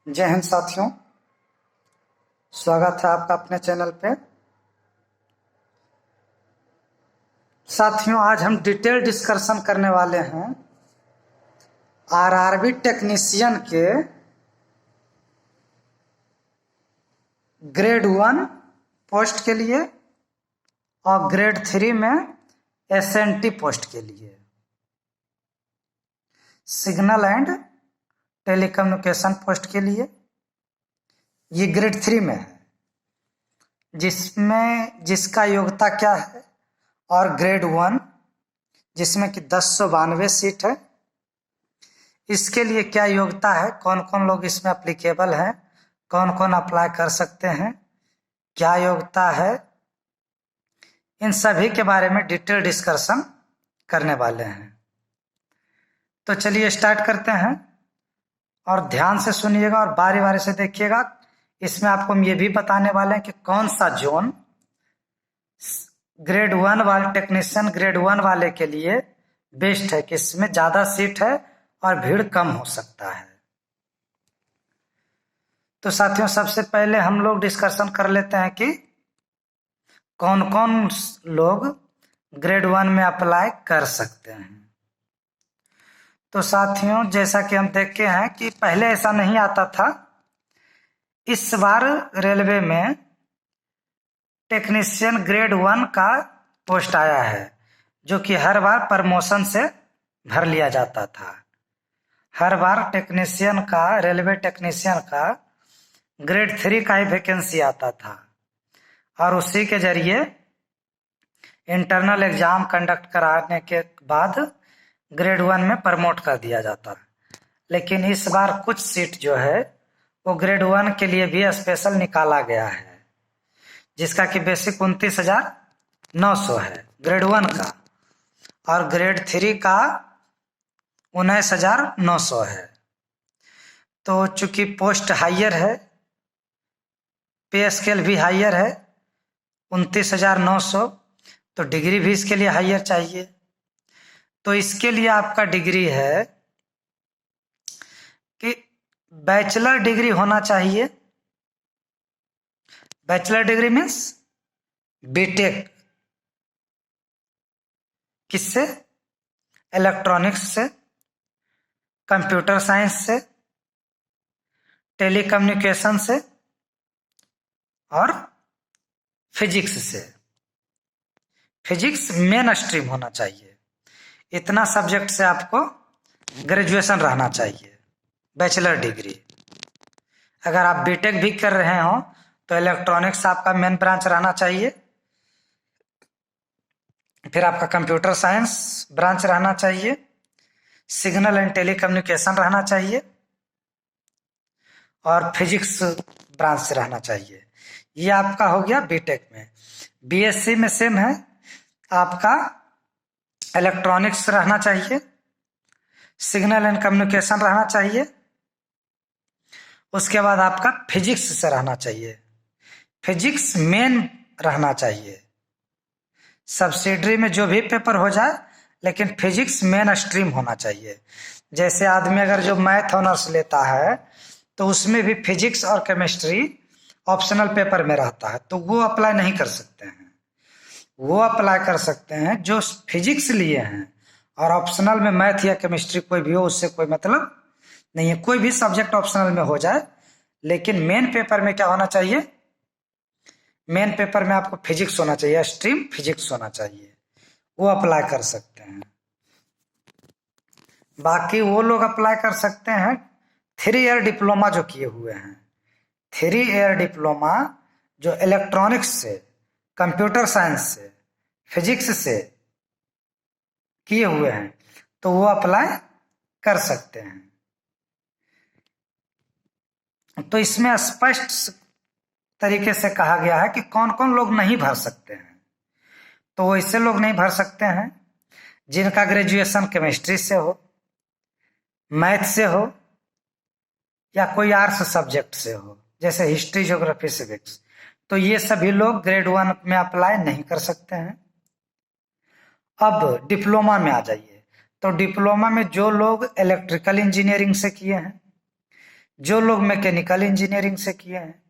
जय हिंद साथियों, स्वागत है आपका अपने चैनल पे। साथियों, आज हम डिटेल डिस्कशन करने वाले हैं आरआरबी टेक्नीशियन के ग्रेड 1 पोस्ट के लिए और ग्रेड 3 में एसएनटी पोस्ट के लिए। सिग्नल एंड टेलीकम्युनिकेशन पोस्ट के लिए ये ग्रेड 3 में है, जिसका योग्यता क्या है, और ग्रेड 1 जिसमें कि 1092 सीट है, इसके लिए क्या योग्यता है, कौन कौन लोग इसमें अप्लीकेबल हैं, कौन कौन अप्लाई कर सकते हैं, क्या योग्यता है, इन सभी के बारे में डिटेल डिस्कशन करने वाले हैं। तो चलिए स्टार्ट करते हैं और ध्यान से सुनिएगा और बारी बारी से देखिएगा। इसमें आपको हम ये भी बताने वाले हैं कि कौन सा जोन ग्रेड 1 वाले टेक्नीशियन ग्रेड 1 वाले के लिए बेस्ट है, कि इसमें ज़्यादा सीट है और भीड़ कम हो सकता है। तो साथियों, सबसे पहले हम लोग डिस्कशन कर लेते हैं कि कौन कौन लोग ग्रेड 1 में अप्लाई कर सकते हैं। तो साथियों, जैसा कि हम देखते हैं कि पहले ऐसा नहीं आता था, इस बार रेलवे में टेक्नीशियन ग्रेड 1 का पोस्ट आया है, जो कि हर बार प्रमोशन से भर लिया जाता था। हर बार टेक्नीशियन का, रेलवे टेक्नीशियन का ग्रेड 3 का ही वैकेंसी आता था और उसी के जरिए इंटरनल एग्जाम कंडक्ट कराने के बाद ग्रेड 1 में प्रमोट कर दिया जाता है। लेकिन इस बार कुछ सीट जो है वो ग्रेड 1 के लिए भी स्पेशल निकाला गया है, जिसका कि बेसिक 29,900 है ग्रेड 1 का, और ग्रेड 3 का 19,900 है। तो चूंकि पोस्ट हाइयर है, पे स्केल भी हाइयर है 29,900, तो डिग्री भी इसके लिए हाइयर चाहिए। तो इसके लिए आपका डिग्री है कि बैचलर डिग्री होना चाहिए। बैचलर डिग्री मीन्स बीटेक, किससे? इलेक्ट्रॉनिक्स से, कंप्यूटर साइंस से, टेलीकम्युनिकेशन से और फिजिक्स से। फिजिक्स मेन स्ट्रीम होना चाहिए। इतना सब्जेक्ट से आपको ग्रेजुएशन रहना चाहिए, बैचलर डिग्री। अगर आप बीटेक भी कर रहे हो तो इलेक्ट्रॉनिक्स आपका मेन ब्रांच रहना चाहिए, फिर आपका कंप्यूटर साइंस ब्रांच रहना चाहिए, सिग्नल एंड टेलीकम्युनिकेशन रहना चाहिए और फिजिक्स ब्रांच रहना चाहिए। ये आपका हो गया बीटेक में। बीएससी में सेम है, आपका इलेक्ट्रॉनिक्स रहना चाहिए, सिग्नल एंड कम्युनिकेशन रहना चाहिए, उसके बाद आपका फिजिक्स से रहना चाहिए। फिजिक्स मेन रहना चाहिए। सब्सिडरी में जो भी पेपर हो जाए, लेकिन फिजिक्स मेन स्ट्रीम होना चाहिए। जैसे आदमी अगर जो मैथ ऑनर्स लेता है तो उसमें भी फिजिक्स और केमिस्ट्री ऑप्शनल पेपर में रहता है, तो वो अप्लाई नहीं कर सकते हैं। वो अप्लाई कर सकते हैं जो फिजिक्स लिए हैं और ऑप्शनल में मैथ या केमिस्ट्री कोई भी हो, उससे कोई मतलब नहीं है। कोई भी सब्जेक्ट ऑप्शनल में हो जाए, लेकिन मेन पेपर में क्या होना चाहिए? मेन पेपर में आपको फिजिक्स होना चाहिए, स्ट्रीम फिजिक्स होना चाहिए, वो अप्लाई कर सकते हैं। बाकी वो लोग अप्लाई कर सकते हैं 3 ईयर डिप्लोमा जो किए हुए हैं। 3 ईयर डिप्लोमा जो इलेक्ट्रॉनिक्स से, कंप्यूटर साइंस से, फिजिक्स से किए हुए हैं, तो वो अप्लाई कर सकते हैं। तो इसमें स्पष्ट तरीके से कहा गया है कि कौन कौन लोग नहीं भर सकते हैं। तो ऐसे लोग नहीं भर सकते हैं जिनका ग्रेजुएशन केमिस्ट्री से हो, मैथ से हो या कोई आर्ट्स सब्जेक्ट से हो, जैसे हिस्ट्री, ज्योग्राफी, सिविक्स। तो ये सभी लोग ग्रेड 1 में अप्लाई नहीं कर सकते हैं। अब डिप्लोमा में आ जाइए। तो डिप्लोमा में जो लोग इलेक्ट्रिकल इंजीनियरिंग से किए हैं, जो लोग मैकेनिकल इंजीनियरिंग से किए हैं,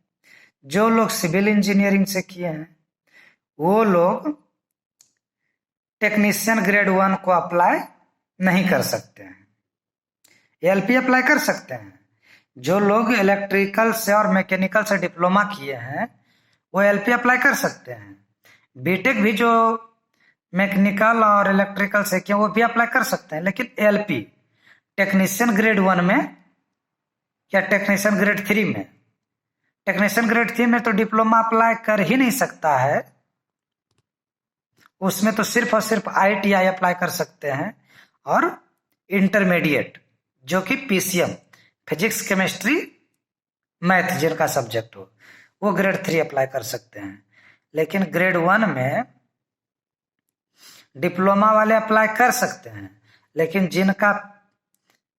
जो लोग सिविल इंजीनियरिंग से किए हैं, वो लोग टेक्नीशियन ग्रेड 1 को अप्लाई नहीं कर सकते हैं। एलपी अप्लाई कर सकते हैं। जो लोग इलेक्ट्रिकल से और मैकेनिकल से डिप्लोमा किए हैं वो एलपी अप्लाई कर सकते हैं। बीटेक भी जो मैकेनिकल और इलेक्ट्रिकल से किए वो भी अप्लाई कर सकते हैं, लेकिन एलपी टेक्नीशियन ग्रेड 1 में या टेक्नीशियन ग्रेड 3 में, टेक्नीशियन ग्रेड 3 में तो डिप्लोमा अप्लाई कर ही नहीं सकता है, उसमें तो सिर्फ और सिर्फ ITI अप्लाई कर सकते हैं, और इंटरमीडिएट जो कि PCM फिजिक्स केमिस्ट्री मैथ जिनका सब्जेक्ट हो वो ग्रेड 3 अप्लाई कर सकते हैं। लेकिन ग्रेड 1 में डिप्लोमा वाले अप्लाई कर सकते हैं, लेकिन जिनका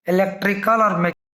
इलेक्ट्रिकल और